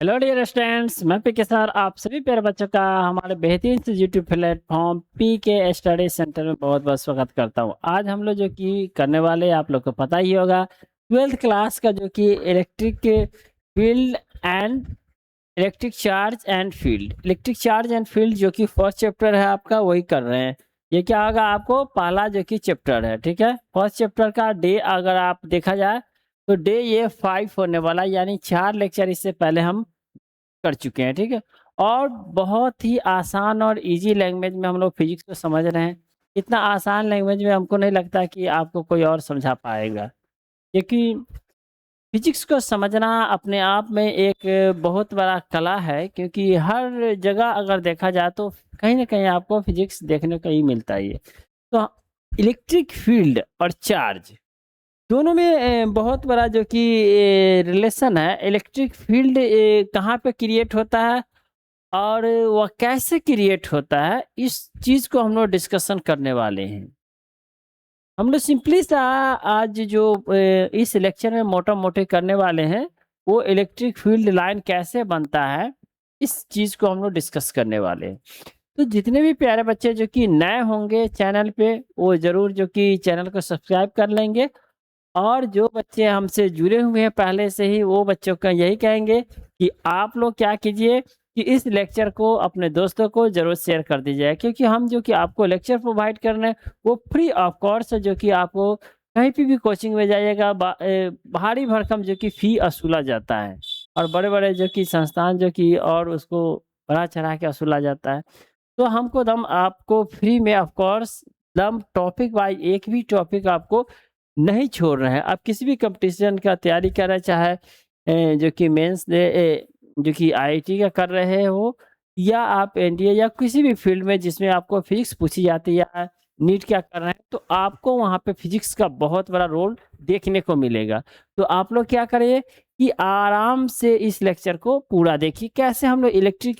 Hello dear students, मैं पीके sir आप सभी प्यारे बच्चों का हमारे बेहतरीन से यूट्यूब प्लेटफॉर्म पीके स्टडी सेंटर में बहुत बहुत स्वागत करता हूँ। आज हम लोग जो कि करने वाले आप लोग को पता ही होगा, 12th क्लास का जो कि इलेक्ट्रिक चार्ज एंड फील्ड जो कि फर्स्ट चैप्टर है आपका, वही कर रहे हैं। ये क्या होगा, आपको पहला जो कि चैप्टर है, ठीक है। फर्स्ट चैप्टर का डे अगर आप देखा जाए तो डे ये 5 होने वाला है, यानी 4 लेक्चर इससे पहले हम कर चुके हैं, ठीक है। और बहुत ही आसान और इजी लैंग्वेज में हम लोग फिजिक्स को समझ रहे हैं। इतना आसान लैंग्वेज में हमको नहीं लगता कि आपको कोई और समझा पाएगा, क्योंकि फिजिक्स को समझना अपने आप में एक बहुत बड़ा कला है। क्योंकि हर जगह अगर देखा जाए तो कहीं ना कहीं आपको फिजिक्स देखने को ही मिलता ही है। तो इलेक्ट्रिक फील्ड और चार्ज दोनों में बहुत बड़ा जो कि रिलेशन है। इलेक्ट्रिक फील्ड कहाँ पे क्रिएट होता है और वह कैसे क्रिएट होता है, इस चीज को हम लोग डिस्कशन करने वाले हैं। हम लोग सिंपली सा आज जो इस लेक्चर में मोटा मोटे करने वाले हैं, वो इलेक्ट्रिक फील्ड लाइन कैसे बनता है, इस चीज को हम लोग डिस्कस करने वाले हैं। तो जितने भी प्यारे बच्चे जो कि नए होंगे चैनल पे, वो जरूर जो कि चैनल को सब्सक्राइब कर लेंगे। और जो बच्चे हमसे जुड़े हुए हैं पहले से ही, वो बच्चों का यही कहेंगे कि आप लोग क्या कीजिए कि इस लेक्चर को अपने दोस्तों को जरूर शेयर कर दीजिए। क्योंकि हम जो कि आपको लेक्चर प्रोवाइड कर रहे हैं वो फ्री ऑफ कॉस्ट है, जो कि आपको कहीं पे भी कोचिंग में जाइएगा भारी भरकम जो कि फी असूला जाता है। और बड़े बड़े जो कि संस्थान जो कि और उसको बढ़ा चढ़ा के असूला जाता है। तो हमको दम आपको फ्री में ऑफ कोर्स दम टॉपिक वाइज एक भी टॉपिक आपको नहीं छोड़ रहे हैं। आप किसी भी कंपटीशन का तैयारी कर रहे हैं, चाहे जो कि मेंस दे जो कि आईआईटी का कर रहे हो, या आप एनडीए या किसी भी फील्ड में जिसमें आपको फिजिक्स पूछी जाती है, या नीट क्या कर रहे हैं, तो आपको वहाँ पे फिजिक्स का बहुत बड़ा रोल देखने को मिलेगा। तो आप लोग क्या करिए कि आराम से इस लेक्चर को पूरा देखिए, कैसे हम लोग इलेक्ट्रिक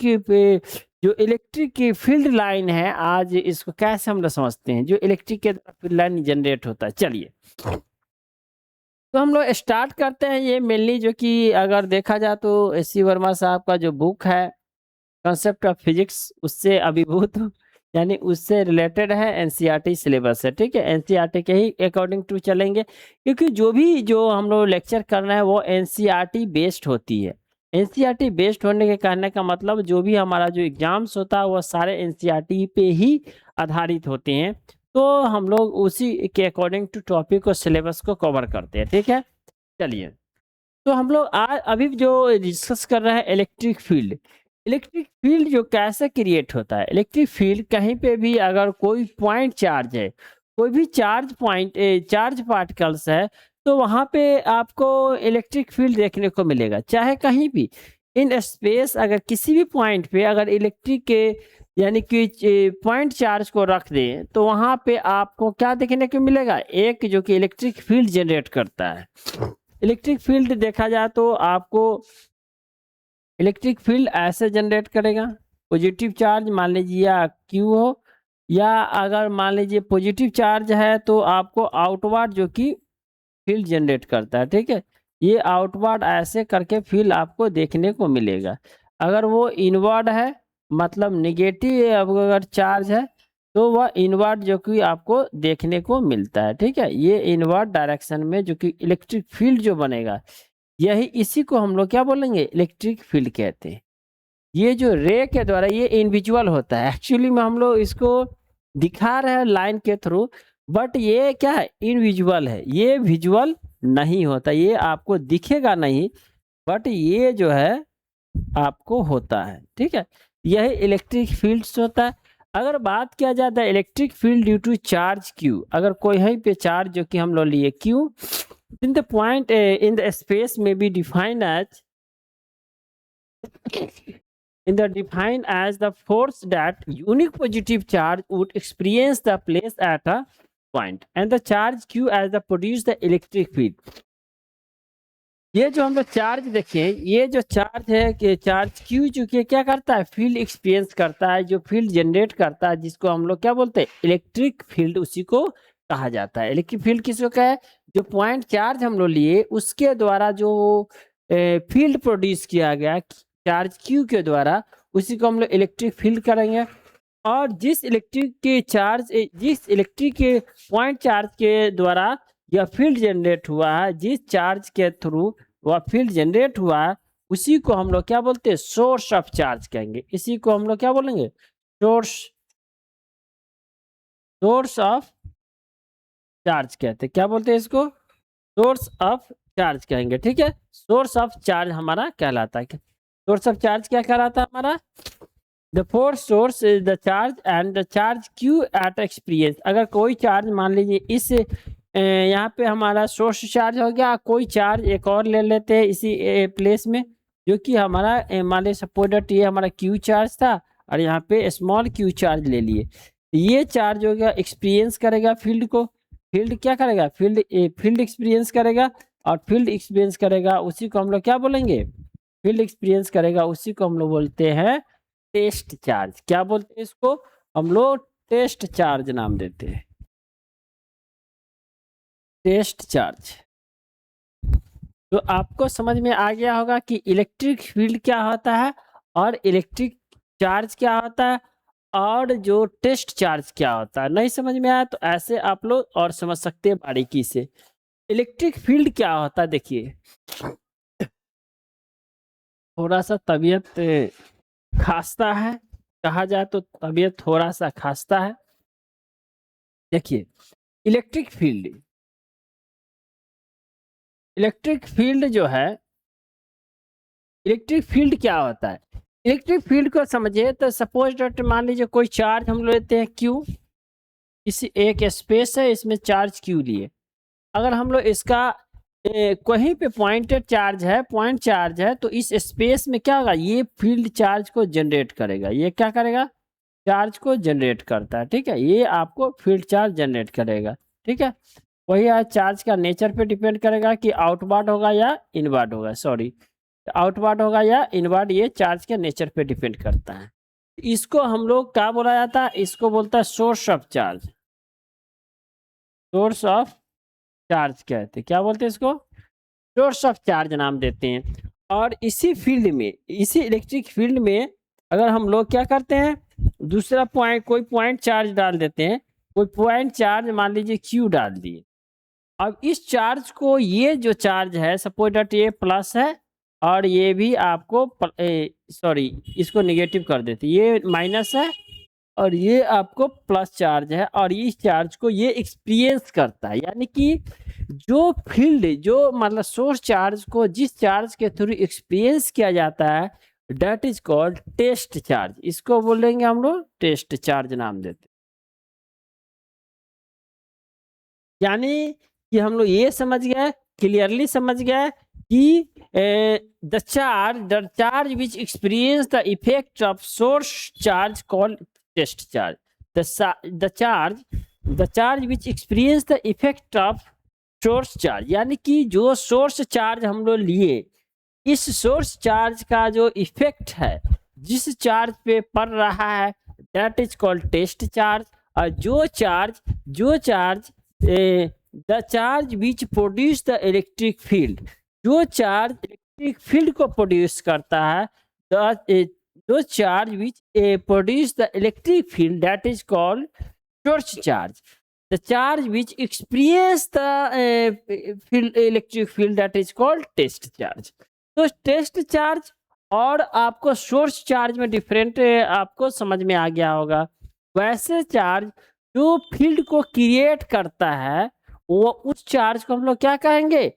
की फील्ड लाइन है, आज इसको कैसे हम लोग समझते हैं, जो इलेक्ट्रिक के द्वारा फील्ड लाइन जनरेट होता है। चलिए तो हम लोग स्टार्ट करते हैं। ये मेनली जो कि अगर देखा जाए तो एस सी वर्मा साहब का जो बुक है कॉन्सेप्ट ऑफ फिजिक्स, उससे अभिभूत यानी उससे रिलेटेड है, एनसीईआरटी सिलेबस है, ठीक है। एनसीईआरटी के ही अकॉर्डिंग टू चलेंगे, क्योंकि जो हम लोग लेक्चर कर रहे हैं वो एनसीईआरटी बेस्ड होती है। एनसीईआरटी बेस्ड होने के कहने का मतलब जो भी हमारा जो एग्जाम्स होता है वो सारे एनसीईआरटी पे ही आधारित होते हैं। तो हम लोग उसी के अकॉर्डिंग टू टॉपिक और सिलेबस को कवर करते हैं, ठीक है। चलिए तो हम लोग आज अभी जो डिस्कस कर रहे हैं इलेक्ट्रिक फील्ड। इलेक्ट्रिक फील्ड जो कैसे क्रिएट होता है, इलेक्ट्रिक फील्ड कहीं पे भी अगर कोई पॉइंट चार्ज है, कोई भी चार्ज पार्टिकल्स है, तो वहां पे आपको इलेक्ट्रिक फील्ड देखने को मिलेगा। चाहे कहीं भी इन स्पेस अगर किसी भी पॉइंट पे अगर इलेक्ट्रिक के यानी कि पॉइंट चार्ज को रख दें, तो वहां पे आपको क्या देखने को मिलेगा, एक जो कि इलेक्ट्रिक फील्ड जनरेट करता है। इलेक्ट्रिक फील्ड देखा जाए तो आपको इलेक्ट्रिक फील्ड ऐसे जनरेट करेगा, पॉजिटिव चार्ज मान लीजिए या क्यू हो, या अगर मान लीजिए पॉजिटिव चार्ज है तो आपको आउटवर्ड जो कि फील्ड जनरेट करता है, ठीक है। ये आउटवर्ड ऐसे करके फील्ड आपको देखने को मिलेगा। अगर वो इनवर्ड है, मतलब निगेटिव अगर चार्ज है, तो वह इनवर्ड जो कि आपको देखने को मिलता है, ठीक है। ये इनवर्ड डायरेक्शन में जो कि इलेक्ट्रिक फील्ड जो बनेगा, यही इसी को हम लोग क्या बोलेंगे, इलेक्ट्रिक फील्ड कहते हैं। ये जो रे के द्वारा ये इनविजुअल होता है, एक्चुअली में हम लोग इसको दिखा रहे हैं लाइन के थ्रू, बट ये क्या है, इनविजुअल है, ये विजुअल नहीं होता, ये आपको दिखेगा नहीं, बट ये जो है आपको होता है, ठीक है। यही इलेक्ट्रिक फील्ड्स होता है। अगर बात किया जाता है electric field due to charge q, अगर कोई है पे चार्ज जो कि हम लोग लिए Q, in the point in the space may be defined as defined as the force that unique positive charge would experience the place at a point, and the charge q as the produce the electric field। ये जो हम लोग charge देखें, ये जो charge है कि charge Q जो कि क्या करता है, फील्ड एक्सपीरियंस करता है, जो फील्ड जनरेट करता है, जिसको हम लोग क्या बोलते हैं, इलेक्ट्रिक फील्ड, उसी को कहा जाता है। इलेक्ट्रिक फील्ड किसको कहा है, जो पॉइंट चार्ज हम लोग लिए उसके द्वारा जो फील्ड प्रोड्यूस किया गया, चार्ज Q के द्वारा, उसी को हम लोग इलेक्ट्रिक फील्ड करेंगे। और जिस इलेक्ट्रिक के पॉइंट चार्ज के द्वारा यह फील्ड जनरेट हुआ है, जिस चार्ज के थ्रू वह फील्ड जनरेट हुआ है, उसी को हम लोग क्या बोलते हैं, सोर्स ऑफ चार्ज कहेंगे। इसी को हम लोग क्या बोलेंगे, सोर्स ऑफ चार्ज कहते हैं। क्या बोलते हैं इसको, सोर्स ऑफ चार्ज कहेंगे। ठीक है, सोर्स ऑफ चार्ज हमारा कहलाता है। सोर्स ऑफ चार्ज क्या कहलाता है हमारा, the force source is the charge and the charge q at experience. अगर कोई चार्ज मान लीजिए इस यहाँ पे हमारा सोर्स चार्ज हो गया, कोई चार्ज एक और ले लेते हैं इसी प्लेस में, जो कि हमारा मान लीजिए सपोज दैट ये हमारा क्यू चार्ज था और यहाँ पे स्मॉल क्यू चार्ज ले लिए। ये चार्ज हो गया, एक्सपीरियंस करेगा फील्ड को, फील्ड क्या करेगा, फील्ड एक्सपीरियंस करेगा, और फील्ड एक्सपीरियंस करेगा उसी को हम लोग क्या बोलेंगे, फील्ड एक्सपीरियंस करेगा उसी को हम लोग बोलते हैं टेस्ट चार्ज। क्या बोलते हैं इसको, हम लोग टेस्ट चार्ज नाम देते हैं, टेस्ट चार्ज। तो आपको समझ में आ गया होगा कि इलेक्ट्रिक फील्ड क्या होता है और इलेक्ट्रिक चार्ज क्या होता है और जो टेस्ट चार्ज क्या होता है। नहीं समझ में आया तो ऐसे आप लोग और समझ सकते हैं बारीकी से। इलेक्ट्रिक फील्ड क्या होता है, देखिए थोड़ा सा तबीयत खास्ता है, कहा जाए तो तबीयत थोड़ा सा खास्ता है। देखिए इलेक्ट्रिक फील्ड जो है, इलेक्ट्रिक फील्ड क्या होता है, इलेक्ट्रिक फील्ड को समझिए तो सपोज दैट मान लीजिए कोई चार्ज हम लेते हैं Q, इस एक स्पेस है, इसमें चार्ज Q लिए। अगर हम लोग इसका कहीं पे पॉइंट चार्ज है तो इस स्पेस में क्या होगा, ये फील्ड चार्ज को जनरेट करेगा। ये क्या करेगा, चार्ज को जनरेट करता है। ठीक है, ये आपको फील्ड चार्ज जनरेट करेगा। ठीक है, वही है, चार्ज का नेचर पे डिपेंड करेगा कि आउटवर्ड होगा या इनवर्ड होगा, आउटवर्ड होगा या इनवर्ड, ये चार्ज के नेचर पे डिपेंड करता है। इसको हम लोग क्या बोला जाता है, इसको बोलता है source of charge, source of charge कहते हैं। क्या बोलते हैं इसको, सोर्स ऑफ चार्ज नाम देते हैं। और इसी फील्ड में, इसी इलेक्ट्रिक फील्ड में अगर हम लोग क्या करते हैं, दूसरा पॉइंट, कोई पॉइंट चार्ज डाल देते हैं, कोई पॉइंट चार्ज मान लीजिए Q डाल दिए। अब इस चार्ज को, ये जो चार्ज है सपोज दैट ये प्लस है और ये भी आपको सॉरी इसको नेगेटिव कर देते, ये माइनस है और ये आपको प्लस चार्ज है, और इस चार्ज को ये एक्सपीरियंस करता है। यानी कि जो फील्ड, जो मतलब सोर्स चार्ज को जिस चार्ज के थ्रू एक्सपीरियंस किया जाता है, that is called test charge. इसको बोलेंगे हम लोग टेस्ट चार्ज नाम देते। यानी कि हम लोग ये समझ गए, क्लियरली समझ गए कि the charge which experience the effect of source charge called test charge. The charge which experience the effect of source charge, यानी कि जो सोर्स चार्ज हम लोग लिए, इस सोर्स चार्ज का जो इफेक्ट है जिस चार्ज पे पड़ रहा है, that is called test charge. और जो charge the charge which produce the electric field, जो चार्ज इलेक्ट्रिक फील्ड को प्रोड्यूस करता है, जो charge which produce the electric field, that is called source charge. The charge which experience the electric field, that is called test charge. तो test charge और आपको source charge में different आपको समझ में आ गया होगा। वैसे चार्ज जो फील्ड को क्रिएट करता है, वो उस चार्ज को हम लोग क्या कहेंगे,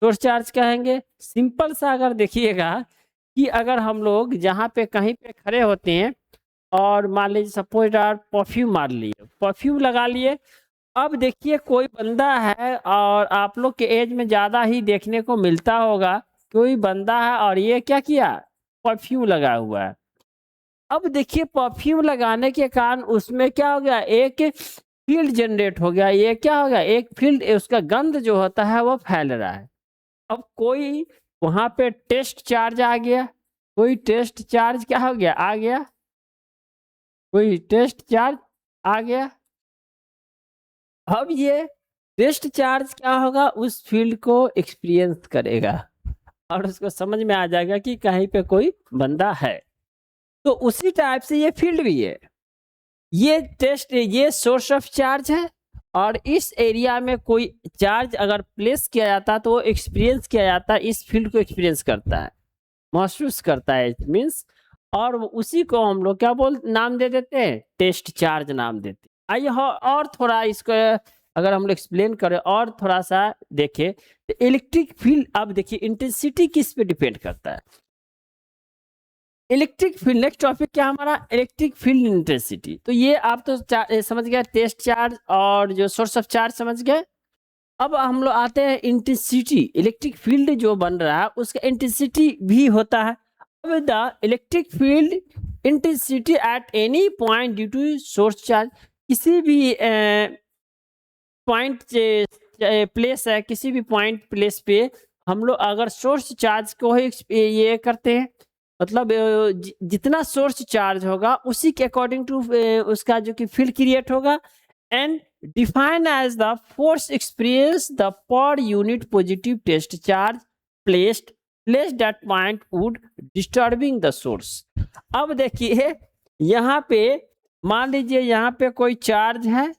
सोर्स चार्ज कहेंगे। सिंपल सा अगर देखिएगा कि अगर हम लोग जहाँ पे कहीं पे खड़े होते हैं और मान लीजिए सपोज आप परफ्यूम मार लिए, परफ्यूम लगा लिए, अब देखिए कोई बंदा है और आप लोग के एज में ज़्यादा ही देखने को मिलता होगा, कोई बंदा है और ये क्या किया, परफ्यूम लगा हुआ है। अब देखिए परफ्यूम लगाने के कारण उसमें क्या हो गया, एक फील्ड जनरेट हो गया। ये क्या हो गया, एक फील्ड, उसका गंध जो होता है वो फैल रहा है। अब कोई वहाँ पे टेस्ट चार्ज आ गया, कोई टेस्ट चार्ज क्या हो गया, आ गया, कोई टेस्ट चार्ज आ गया। अब ये टेस्ट चार्ज क्या होगा, उस फील्ड को एक्सपीरियंस करेगा और उसको समझ में आ जाएगा कि कहीं पे कोई बंदा है। तो उसी टाइप से ये फील्ड भी है। ये टेस्ट, ये सोर्स ऑफ चार्ज है और इस एरिया में कोई चार्ज अगर प्लेस किया जाता है तो वो एक्सपीरियंस किया जाता है, इस फील्ड को एक्सपीरियंस करता है, महसूस करता है, इट मीन्स। और उसी को हम लोग क्या नाम दे देते हैं, टेस्ट चार्ज नाम देते हैं। आइए और थोड़ा इसको अगर हम लोग एक्सप्लेन करें और थोड़ा सा देखें तो इलेक्ट्रिक फील्ड, अब देखिए इंटेंसिटी किस पे डिपेंड करता है। इलेक्ट्रिक फील्ड, नेक्स्ट टॉपिक क्या हमारा, इलेक्ट्रिक फील्ड इंटेंसिटी। तो ये आप तो समझ गए, टेस्ट चार्ज और जो सोर्स ऑफ चार्ज समझ गए। अब हम लोग आते हैं इंटेंसिटी, इलेक्ट्रिक फील्ड जो बन रहा है उसका इंटेंसिटी भी होता है। अब the electric field intensity at any point due to source charge, किसी भी पॉइंट प्लेस है, किसी भी पॉइंट प्लेस पे हम लोग अगर सोर्स चार्ज को ही ये करते हैं, मतलब जितना सोर्स चार्ज होगा उसी के अकॉर्डिंग टू उसका जो कि फील्ड क्रिएट होगा। And define as the force experience the per unit positive test charge placed that point would disturbing the source. अब देखिए यहाँ पे मान लीजिए यहाँ पे कोई चार्ज है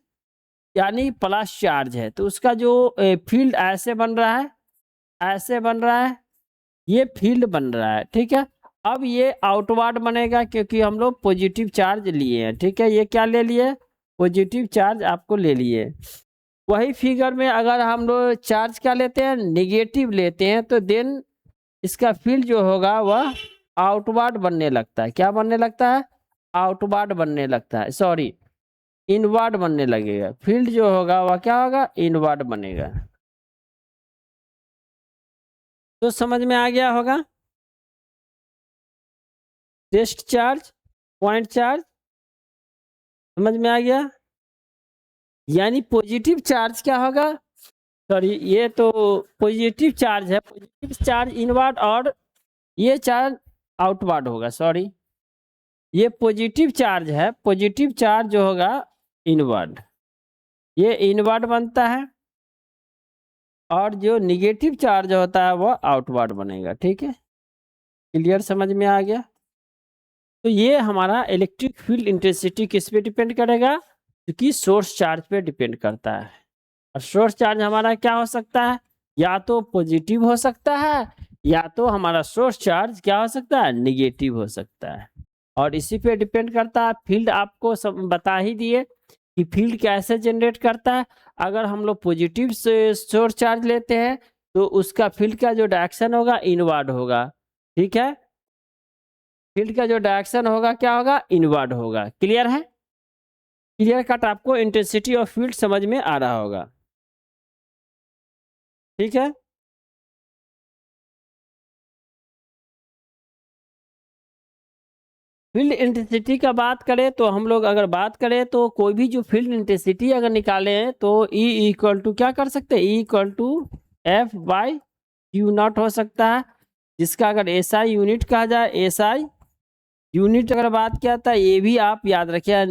यानी प्लस चार्ज है, तो उसका जो फील्ड ऐसे बन रहा है, ऐसे बन रहा है, ये फील्ड बन रहा है, ठीक है। अब ये आउटवर्ड बनेगा क्योंकि हम लोग पॉजिटिव चार्ज लिए हैं, ठीक है। ये क्या ले लिए, पॉजिटिव चार्ज आपको ले लिए। वही फिगर में अगर हम लोग चार्ज क्या लेते हैं, निगेटिव लेते हैं, तो देन इसका फील्ड जो होगा वह आउटवर्ड बनने लगता है। क्या बनने लगता है, आउटवर्ड बनने लगता है, सॉरी इनवर्ड बनने लगेगा। फील्ड जो होगा वह क्या होगा, इनवर्ड बनेगा। तो समझ में आ गया होगा, टेस्ट चार्ज, पॉइंट चार्ज, समझ में आ गया। यानी पॉजिटिव चार्ज क्या होगा, सॉरी ये तो पॉजिटिव चार्ज है, पॉजिटिव चार्ज इनवर्ड और ये चार्ज आउटवर्ड होगा, सॉरी ये पॉजिटिव चार्ज है, पॉजिटिव चार्ज जो होगा इनवर्ड, ये इनवर्ड बनता है और जो निगेटिव चार्ज होता है वो आउटवर्ड बनेगा, ठीक है। क्लियर, समझ में आ गया। तो ये हमारा इलेक्ट्रिक फील्ड इंटेंसिटी किस पे डिपेंड करेगा, क्योंकि सोर्स चार्ज पे डिपेंड करता है। और सोर्स चार्ज हमारा क्या हो सकता है, या तो पॉजिटिव हो सकता है या तो हमारा सोर्स चार्ज क्या हो सकता है, निगेटिव हो सकता है। और इसी पे डिपेंड करता है फील्ड, आपको सब बता ही दिए कि फील्ड कैसे जनरेट करता है। अगर हम लोग पॉजिटिव से सोर्स चार्ज लेते हैं तो उसका फील्ड का जो डायरेक्शन होगा इनवर्ड होगा, ठीक है। फील्ड का जो डायरेक्शन होगा क्या होगा, इनवर्ड होगा। क्लियर है, क्लियर कट, आपको इंटेंसिटी ऑफ फील्ड समझ में आ रहा होगा, ठीक है। फील्ड इंटेंसिटी का बात करें तो हम लोग अगर बात करें तो कोई भी जो फील्ड इंटेंसिटी अगर निकाले हैं तो E इक्वल टू क्या कर सकते हैं, E equal to F by Q naught हो सकता है, जिसका अगर SI यूनिट कहा जाए, SI यूनिट अगर बात किया था, ये भी आप याद रखिए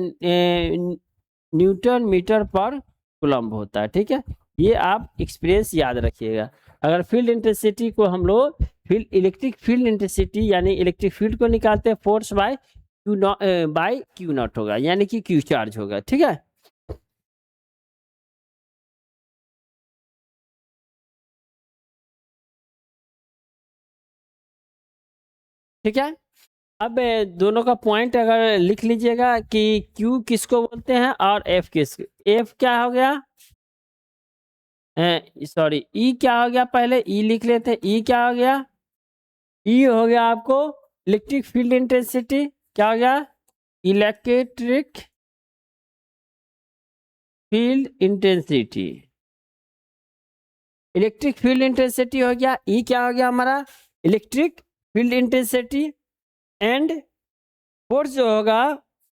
न्यूटन मीटर पर कूलम्ब होता है, ठीक है। ये आप एक्सपीरियंस याद रखिएगा। अगर फील्ड इंटेंसिटी को हम लोग फील्ड इलेक्ट्रिक फील्ड इंटेंसिटी यानी इलेक्ट्रिक फील्ड को निकालते हैं, फोर्स बाय क्यू नॉट होगा, यानी कि क्यू चार्ज होगा, ठीक है। ठीक है, अब दोनों का पॉइंट अगर लिख लीजिएगा कि क्यू किसको बोलते हैं और एफ किस, एफ क्या हो गया, सॉरी ई क्या हो गया, पहले ई लिख लेते, ई क्या हो गया, ई हो गया आपको इलेक्ट्रिक फील्ड इंटेंसिटी, क्या हो गया, electric field intensity, electric field intensity हो गया। ई क्या हो गया हमारा, electric field intensity. And force जो होगा,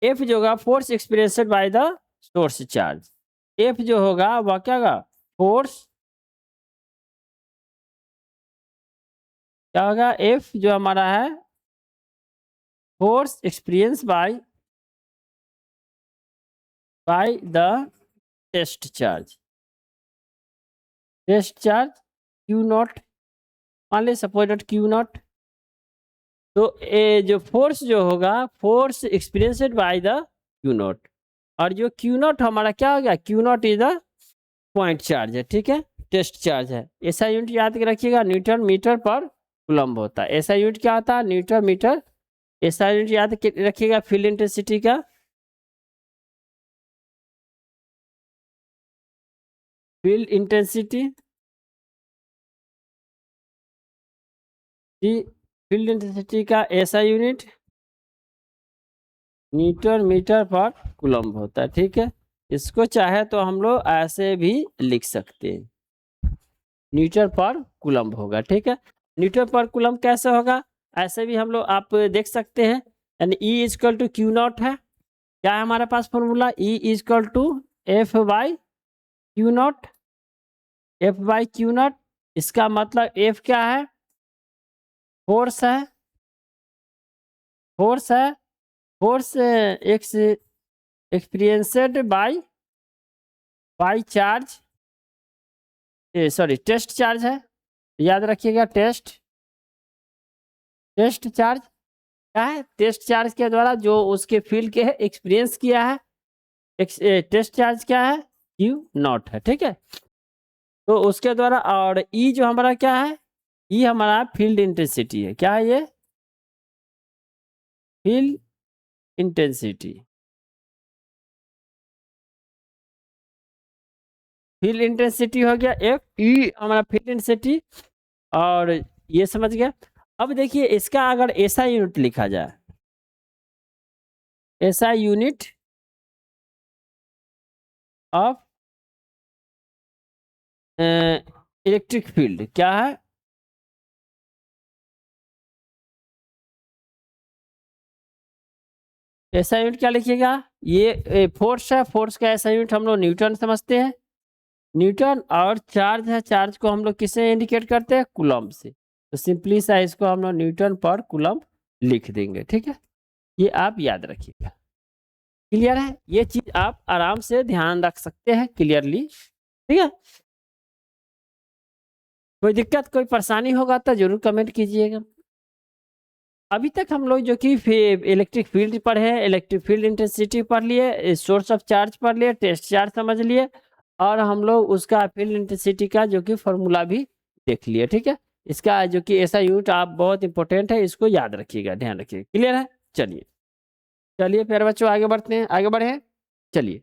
एफ जो होगा force experienced by the source charge, F जो होगा वह क्या होगा, फोर्स क्या होगा, एफ जो हमारा है force experience by the test charge, test charge q naught मान लीजिए सपोज दैट क्यू नॉट, तो जो फोर्स जो होगा, force experienced by the Q naught, और जो क्यू नॉट हमारा क्या हो गया, Q not is the point charge है, ठीक है, टेस्ट चार्ज है। ऐसा यूनिट याद रखिएगा, न्यूटन मीटर पर कूलम्ब होता है। ऐसा यूनिट क्या होता है, न्यूटन मीटर। ऐसा यूनिट याद रखिएगा फील्ड इंटेंसिटी का, फील्ड इंटेंसिटी, फील्ड इंटेंसिटी का ऐसा यूनिट न्यूटन मीटर पर कूलम्ब होता है, ठीक है। इसको चाहे तो हम लोग ऐसे भी लिख सकते हैं, न्यूटन पर कूलम्ब होगा, ठीक है। न्यूटन पर कूलम्ब कैसे होगा, ऐसे भी हम लोग आप देख सकते हैं, यानी E equal to Q naught है। क्या है हमारे पास formula, E equal to F by Q naught, F by Q naught. इसका मतलब एफ क्या है, फोर्स है, फोर्स है, force ex experienced by charge, sorry test charge है, याद रखिएगा टेस्ट चार्ज क्या है, टेस्ट चार्ज के द्वारा जो उसके फील्ड के है एक्सपीरियंस किया है, टेस्ट चार्ज क्या है, क्यू नॉट है, ठीक है। तो उसके द्वारा, और ई जो हमारा क्या है, ई हमारा फील्ड इंटेंसिटी है, क्या है ये, फील्ड इंटेंसिटी, फील्ड इंटेंसिटी हो गया एफ, ई हमारा फील्ड इंटेंसिटी, और ये समझ गया। अब देखिए इसका अगर ऐसा यूनिट लिखा जाए, ऐसा यूनिट ऑफ इलेक्ट्रिक फील्ड क्या है, ऐसा यूनिट क्या लिखिएगा, ये फोर्स है, फोर्स का ऐसा यूनिट हम लोग न्यूटन समझते हैं, न्यूटन, और चार्ज है, चार्ज को हम लोग किससे इंडिकेट करते हैं, कूलम्ब से। तो सिंपली सा इसको हम लोग न्यूटन पर कूलम्ब लिख देंगे, ठीक है। ये आप याद रखिएगा, क्लियर है, ये चीज आप आराम से ध्यान रख सकते हैं क्लियरली, ठीक है। कोई दिक्कत कोई परेशानी होगा तो जरूर कमेंट कीजिएगा। अभी तक हम लोग जो कि इलेक्ट्रिक फील्ड पढ़े हैं, इलेक्ट्रिक फील्ड इंटेंसिटी पढ़ लिए, सोर्स ऑफ चार्ज पढ़ लिए, टेस्ट चार्ज समझ लिए, और हम लोग उसका फील्ड इंटेंसिटी का जो कि फॉर्मूला भी देख लिए, ठीक है। इसका जो कि ऐसा यूनिट आप बहुत इंपॉर्टेंट है, इसको याद रखिएगा, ध्यान रखिएगा, क्लियर है। चलिए चलिए फिर बच्चों आगे बढ़ते हैं, आगे बढ़े, चलिए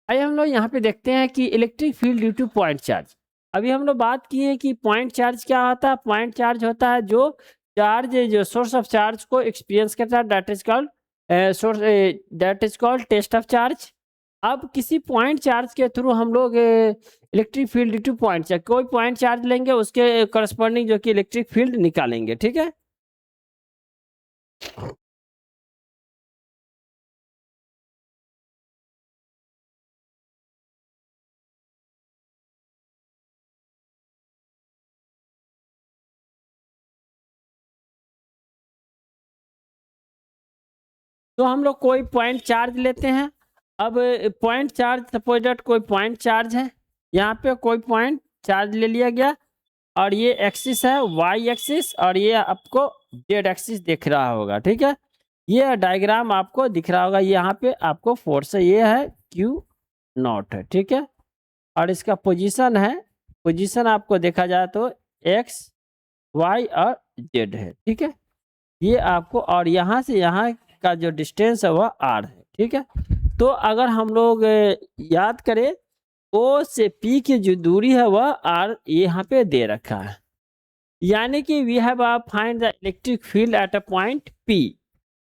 आइए हम लोग यहाँ पे देखते हैं कि electric field due to point charge. अभी हम लोग बात किए कि पॉइंट चार्ज क्या होता है, पॉइंट चार्ज होता है जो चार्ज, जो सोर्स ऑफ चार्ज को एक्सपीरियंस करता है, that is called source, that is called test of charge. अब किसी पॉइंट चार्ज के थ्रू हम लोग electric field due to point charge, कोई पॉइंट चार्ज लेंगे, उसके करस्पॉन्डिंग जो कि इलेक्ट्रिक फील्ड निकालेंगे, ठीक है। तो हम लोग कोई पॉइंट चार्ज लेते हैं। अब पॉइंट चार्ज, सपोज दैट कोई पॉइंट चार्ज है, यहाँ पे कोई पॉइंट चार्ज ले लिया गया, और ये एक्सिस है वाई एक्सिस, और ये आपको जेड एक्सिस दिख रहा होगा, ठीक है। ये डायग्राम आपको दिख रहा होगा, यहाँ पे आपको फोर्स है, ये है क्यू नॉट है, ठीक है। और इसका पोजीशन है, पोजीशन आपको देखा जाए तो एक्स वाई और जेड है, ठीक है। ये आपको, और यहाँ से यहाँ का जो डिस्टेंस है वह आर है, ठीक है। तो अगर हम लोग याद करें, ओ से पी की जो दूरी है वह आर यहाँ पे दे रखा है, यानी कि we have find the electric field at a point P,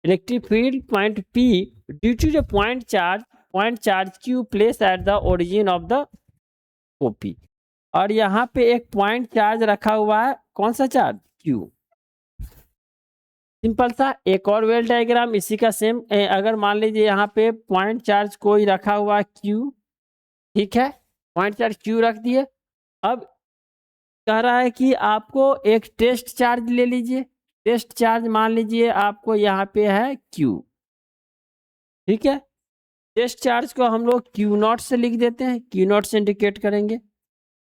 electric field point P due to the point charge q place at the origin of the OP. और यहाँ पे एक पॉइंट चार्ज रखा हुआ है, कौन सा चार्ज, क्यू। सिंपल सा एक और वेल डायग्राम इसी का सेम, अगर मान लीजिए यहाँ पे पॉइंट चार्ज कोई रखा हुआ क्यू, ठीक है, पॉइंट चार्ज क्यू रख दिए। अब कह रहा है कि आपको एक टेस्ट चार्ज ले लीजिए, टेस्ट चार्ज मान लीजिए आपको यहाँ पे है क्यू, ठीक है। टेस्ट चार्ज को हम लोग क्यू नॉट से लिख देते हैं, क्यू नॉट से इंडिकेट करेंगे,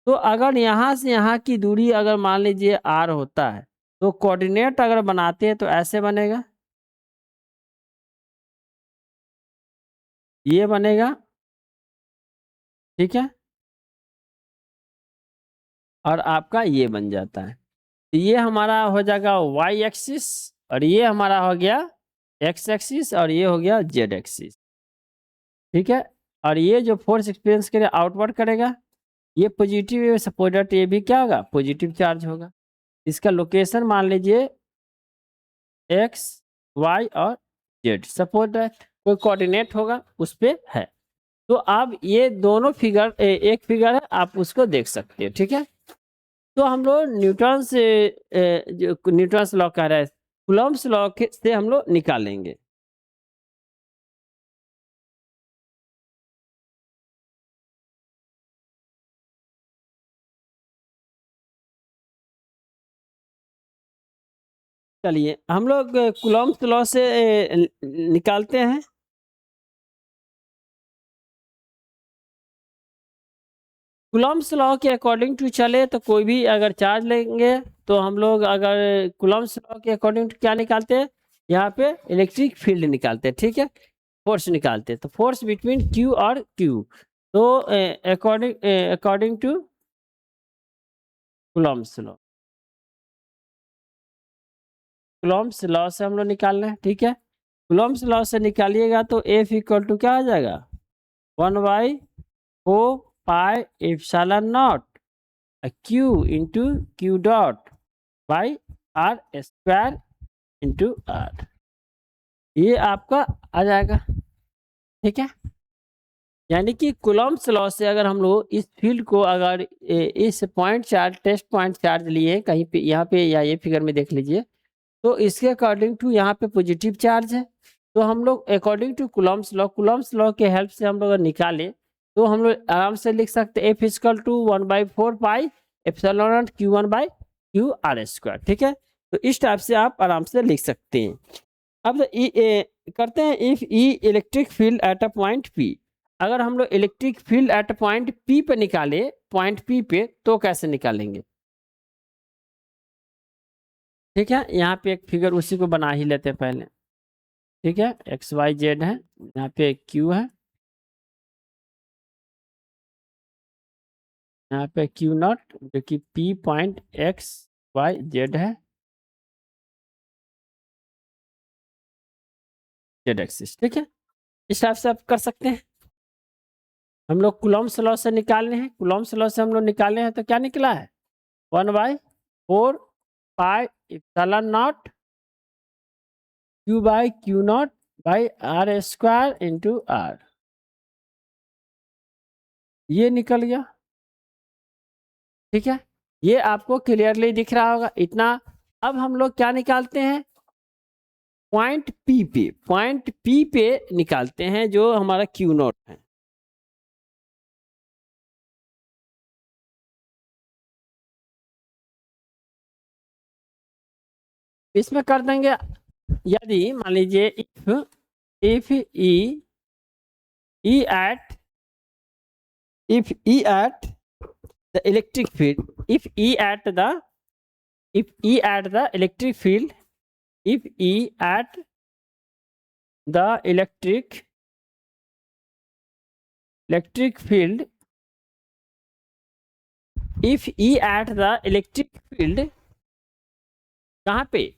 तो अगर यहाँ से यहाँ की दूरी अगर मान लीजिए r होता है, तो कोऑर्डिनेट अगर बनाते हैं तो ऐसे बनेगा, ये बनेगा, ठीक है, और आपका ये बन जाता है। तो ये हमारा हो जाएगा y एक्सिस और ये हमारा हो गया x एक्सिस और ये हो गया z एक्सिस, ठीक है। और ये जो फोर्स एक्सपीरियंस करेगा आउटवर्ड करेगा, ये पॉजिटिव है, सपोज दैट ये भी क्या होगा, पॉजिटिव चार्ज होगा। इसका लोकेशन मान लीजिए x y और z, सपोज दैट कोई कोऑर्डिनेट होगा उस पे है। तो आप ये दोनों फिगर एक फिगर है, आप उसको देख सकते हैं, ठीक है। तो हम लोग न्यूटन से जो न्यूटन्स लॉ कह रहा है, कूलम्ब्स लॉ से हम लोग निकालेंगे। चलिए हम लोग कूलम्ब्स लॉ से निकालते हैं। कूलम्ब्स लॉ के अकॉर्डिंग टू चले तो कोई भी अगर चार्ज लेंगे तो हम लोग अगर कूलम्ब्स लॉ के अकॉर्डिंग टू क्या निकालते हैं, यहाँ पे इलेक्ट्रिक फील्ड निकालते हैं, ठीक है, फोर्स निकालते हैं। तो फोर्स बिटवीन Q और Q, तो according to Coulomb's law, Coulomb's law से हम लोग निकाल रहे हैं, ठीक है। कूलम्ब्स लॉ से निकालिएगा तो F इक्वल टू क्या आ जाएगा, 1/4 pi epsilon not Q into Q dot by R square into R, ये आपका आ जाएगा, ठीक है। यानी कि कूलम्ब्स लॉ से अगर हम लोग इस फील्ड को अगर इस point charge, test point charge लिए कहीं पे, यहाँ पे या ये फिगर में देख लीजिए, तो इसके अकॉर्डिंग टू यहाँ पे पॉजिटिव चार्ज है। तो हम लोग अकॉर्डिंग टू कूलम्ब्स लॉ के हेल्प से हम लोग अगर निकालें तो हम लोग आराम से लिख सकते हैं F equal to 1/4 pi epsilon naught Q1/Q² ठीक है। तो इस टाइप से आप आराम से लिख सकते हैं। अब करते हैं if E electric field at a point P, अगर हम लोग electric field eight point P पे निकाले, पॉइंट P पे, तो कैसे निकालेंगे, ठीक है। यहाँ पे एक फिगर उसी को बना ही लेते हैं पहले, ठीक है। एक्स वाई जेड है, यहाँ पे Q है, यहाँ पे Q नॉट जो कि P point x y z है, जेड एक्सिस, ठीक है। इस टाइप से आप कर सकते हैं। हम लोग कूलम्ब्स लॉ से निकालने हैं, कूलम्ब्स लॉ से हम लोग निकाले हैं तो क्या निकला है, 1/4 pi epsilon not Q naught by R square into R, ये निकल गया, ठीक है। ये आपको क्लियरली दिख रहा होगा इतना। अब हम लोग क्या निकालते हैं, पॉइंट P पे निकालते हैं जो हमारा Q नॉट है। इसमें कर देंगे, यदि मान लीजिए if E at the electric field, if E at the electric field, if E at the electric field, if E at the electric field, कहाँ पे,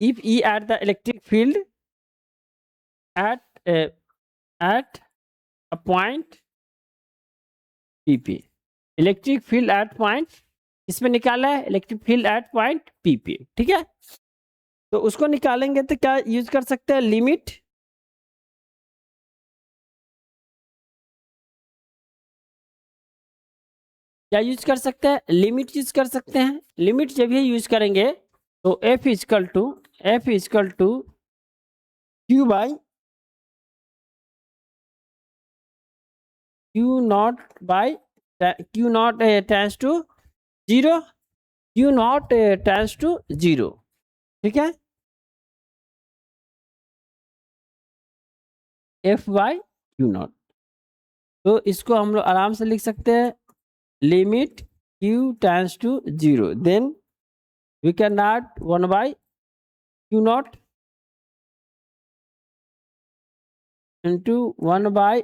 if E at the electric field at a point P पे, electric field eight point, इसमें निकाला है electric field eight point P पे, ठीक है। तो उसको निकालेंगे तो क्या यूज कर सकते हैं, लिमिट, क्या यूज कर सकते हैं, लिमिट यूज कर सकते हैं। लिमिट जब भी यूज करेंगे तो F equal to Q by Q naught by Q naught tends to 0, Q naught tends to 0, ठीक है, F बाई Q नॉट। तो इसको हम लोग आराम से लिख सकते हैं, limit q tends to 0, then we can add 1 by q naught into 1 by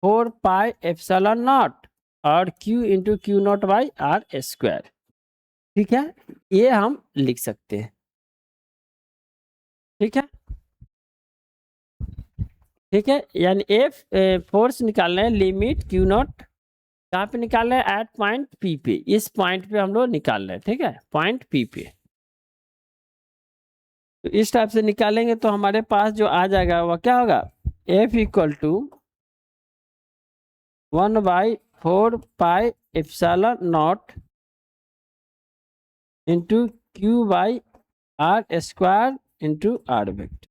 4 pi epsilon naught और q into q naught by r square. ठीक है, ये हम लिख सकते हैं। ठीक है, ठीक है, यानी एफ फोर्स निकालना है, लिमिट क्यू नॉट कहाँ पे निकालना है, एट पॉइंट पी पे, इस पॉइंट पे हम लोग निकाल रहे हैं। ठीक है, पॉइंट पी पे, तो इस टाइप से निकालेंगे तो हमारे पास जो आ जाएगा वह क्या होगा, F equal to 1 by 4 pi epsilon naught into q by are square into r vector.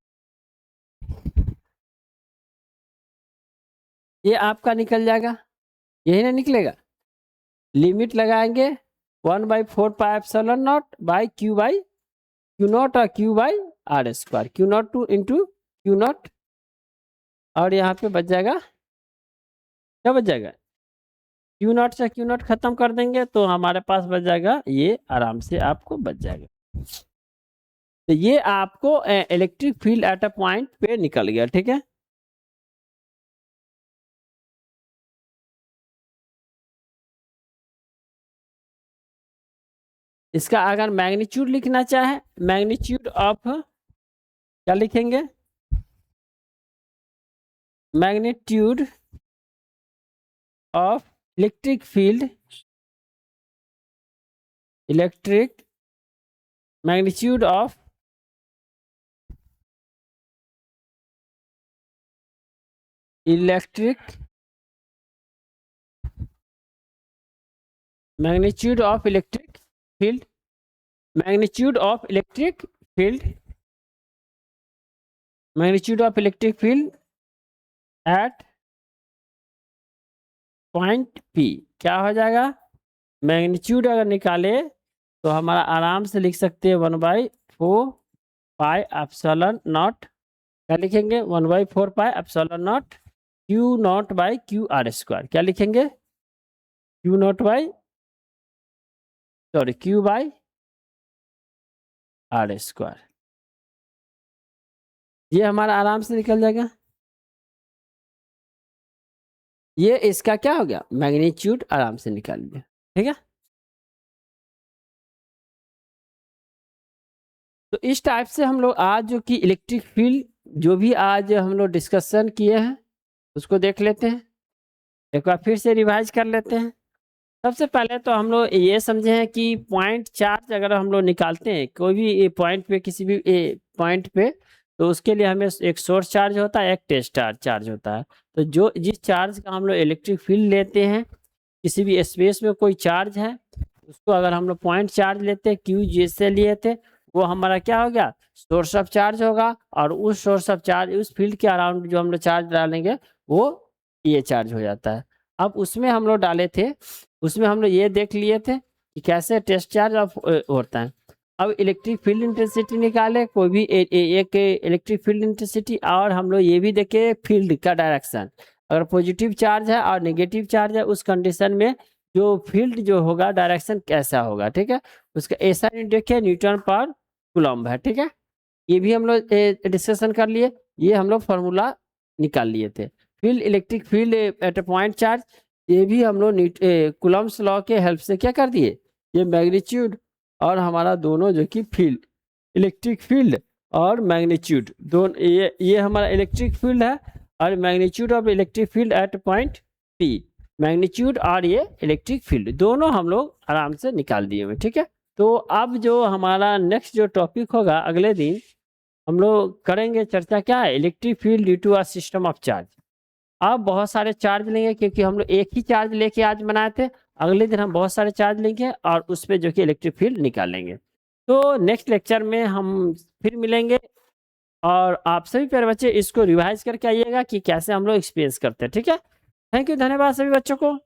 ये आपका निकल जाएगा, यही ना निकलेगा। लिमिट लगाएंगे 1 by 4 pi epsilon naught by Q naught और Q by are square, Q naught two into Q naught, और यहाँ पे बच जाएगा, क्या बच जाएगा, क्यू नॉट से क्यू नॉट खत्म कर देंगे तो हमारे पास बच जाएगा, ये आराम से आपको बच जाएगा। तो ये आपको electric field at a point पे निकल गया। ठीक है, इसका अगर मैग्नीट्यूड लिखना चाहे, मैग्नीट्यूड ऑफ क्या लिखेंगे, magnitude of electric field, electric magnitude of electric magnitude of electric field, magnitude of electric field, magnitude of electric field eight point P क्या हो जाएगा, मैग्नीट्यूड अगर निकाले तो हमारा आराम से लिख सकते हैं 1 बाई 4 पाई एप्सिलॉन नॉट, क्या लिखेंगे 1 by 4 pi epsilon naught q naught by q r square, क्या लिखेंगे q naught by sorry q by are square. ये हमारा आराम से निकल जाएगा। ये इसका क्या हो गया, मैग्नीट्यूड आराम से निकाल लिया। ठीक है, तो इस टाइप से हम लोग आज जो कि इलेक्ट्रिक फील्ड जो भी आज हम लोग डिस्कशन किए हैं उसको देख लेते हैं, एक बार फिर से रिवाइज कर लेते हैं। सबसे पहले तो हम लोग ये समझे हैं कि पॉइंट चार्ज अगर हम लोग निकालते हैं कोई भी पॉइंट पे, किसी भी पॉइंट पे, तो उसके लिए हमें एक सोर्स चार्ज होता है, एक टेस्ट चार्ज होता है। तो जो जिस चार्ज का हम लोग इलेक्ट्रिक फील्ड लेते हैं, किसी भी स्पेस में कोई चार्ज है उसको अगर हम लोग पॉइंट चार्ज लेते हैं, क्यू जैसे लिए थे, वो हमारा क्या हो गया, सोर्स ऑफ चार्ज होगा, और उस सोर्स ऑफ चार्ज, उस फील्ड के अराउंड जो हम लोग चार्ज डालेंगे वो ये चार्ज हो जाता है। अब उसमें हम लोग डाले थे, उसमें हम लोग ये देख लिए थे कि कैसे टेस्ट चार्ज ऑफ होता है। अब इलेक्ट्रिक फील्ड इंटेंसिटी निकाले, कोई भी एक इलेक्ट्रिक फील्ड इंटेंसिटी, और हम लोग ये भी देखे फील्ड का डायरेक्शन, अगर पॉजिटिव चार्ज है और नेगेटिव चार्ज है उस कंडीशन में जो फील्ड जो होगा डायरेक्शन कैसा होगा। ठीक है, उसका ऐसा देखे न्यूटन पर कूलम्ब है। ठीक है, ये भी हम लोग डिस्कशन कर लिए, ये हम लोग फार्मूला निकाल लिए थे। Field electric field at a point charge, ये भी हम लोग कूलम्ब्स लॉ के हेल्प से क्या कर दिए, ये मैग्नीट्यूड और हमारा दोनों जो कि फील्ड, इलेक्ट्रिक फील्ड और मैग्नीट्यूड दोनों, ये हमारा इलेक्ट्रिक फील्ड है और magnitude of electric field eight point P, magnitude और ये इलेक्ट्रिक फील्ड दोनों हम लोग आराम से निकाल दिए हुए। ठीक है, तो अब जो हमारा नेक्स्ट जो टॉपिक होगा अगले दिन हम लोग करेंगे चर्चा, क्या है, electric field due to a system of charge. अब बहुत सारे चार्ज लेंगे क्योंकि हम लोग एक ही चार्ज लेके आज बनाए थे, अगले दिन हम बहुत सारे चार्ज लेंगे और उस पर जो कि इलेक्ट्रिक फील्ड निकालेंगे। तो नेक्स्ट लेक्चर में हम फिर मिलेंगे, और आप सभी प्यारे बच्चे इसको रिवाइज करके आइएगा कि कैसे हम लोग एक्सपीरियंस करते हैं। ठीक है, थैंक यू, धन्यवाद सभी बच्चों को।